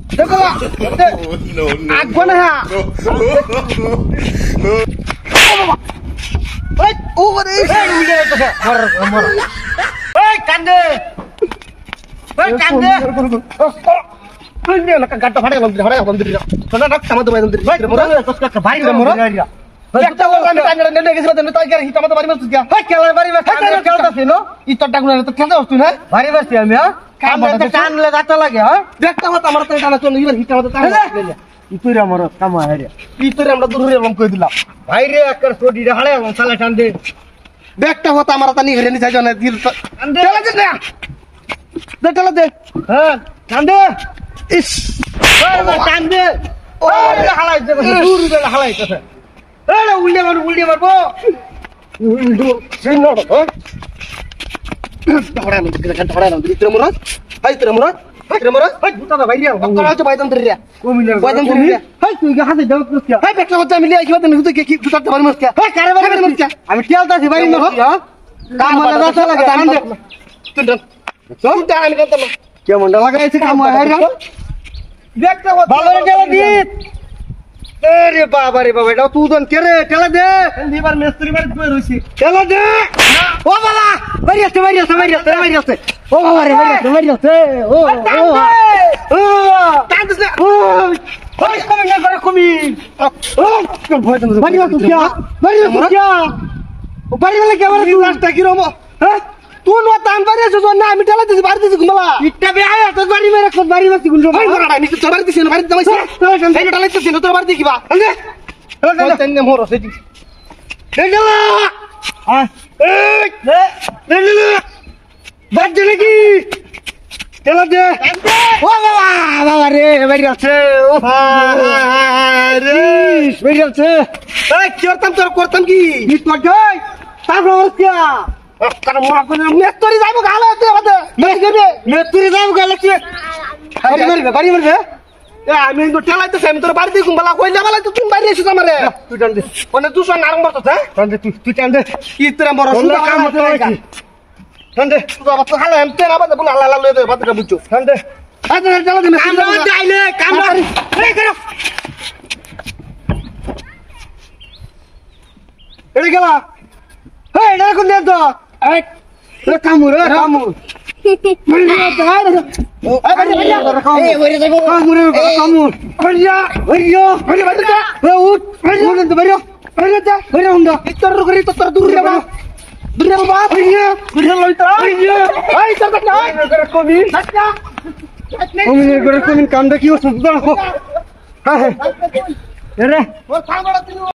দেখো আগবো না কান্দে গাড়টা ফাটাই টানলে গাটা লাগে দেখটা মত আমার টানা চলে হিটা মত ইতুরে আমার কামা হারে ইতুরে আমরা দূরে রং কই দিলাম ভাই রে একর সোডি রে হালে সালা টান দে দেখটা মত আমার তা নি ঘরে নি যাই না দিল চলে দে না দে চলে দে হ্যাঁ টান দে ইস টান দে ও হালাই দে দূর দে হালাই কথা এ উল্লে মারবো সেই নড় ধরা না ধরা না ইতুরে মোর হাই ইতুরে মোর হাই বুটা না ভাই রে কলা তো বাইদম দরিয়া বাইদম দরিয়া হাই তুই গা হাতে দাও তো হাই বেকলা মত আমি লিয়ে আইবা তুমি কি দুটা তো মারমস কে হাই কারে বারে মারমস কে আমি টিয়ালতা সি বাড়ি না কাম মালা দাসা লাগে আনন্দ তুই সব টাকা আমি করতাম কে মন্ডা লাগাইছে কাম হাই রে দেখতে ভালো রে টেলা দিত আরে বাবা রে বাবা এটা তুই দন কে রে টেলা দে এবার মিস্ত্রি বাড়ি কই রইছি টেলা দে ও বাবা বাড়ি আছে ও বাবা রে বাড়ি আছে ও টানছ না ও ওই কমে না করে কমি ও ভয় তুমি বাড়ি আছে কি ও বাড়ি লাগে আমার তুই রাস্তা কি রমো হ্যাঁ তুই নো তান বাড়ি আছে না আমি টেলা দিছি বাড়ি দিছি ঘুমালা ইটটা বে আয় তো বাড়ি মেরে খোদ বাড়ি বসি গুলো ভাই বড়া আমি তো বাড়ি দিছি না বাড়ি দমাইছি এই টেলা দিছি না তোর বাড়ি দিবা আরে ও তেনে মোর সেটি টেলা হ্যাঁ এই টেলা বাজে নাকি টেলা দে ও বাবা রে বাড়ি আছে ও রে বাড়ি আছে এই করতাম কি ই তো গাই তারপর ওসিয়া কারণ মোরা কোন মেত্তরি যাইবো গালে তুই আমাদের মেত্তরি যাইবো গালে তুই বাড়ি মারবে এ আমি তো টেলাইতে আমি তোর বাড়ি দিই কুম্বালা কইলা বালা তুই বাড়ি এসেছ আমারে তুই টান দে কোনে তুই সন আরম্ভ করছ হ্যাঁ টান দে তুই টান দে কি তোরা বড় সুন্দর কাম হতে হইছি টান দে তুই বাবা তো হালে এমতে না বাদ বুনা হালা লয়ে দে বাদটা বুঝছো টান দে আচ্ছা চলো দিন কাম যাইলে কাম এই করো এড়ে গেলা এই না কোন দে তো এই কামুর কামুর কামটা কি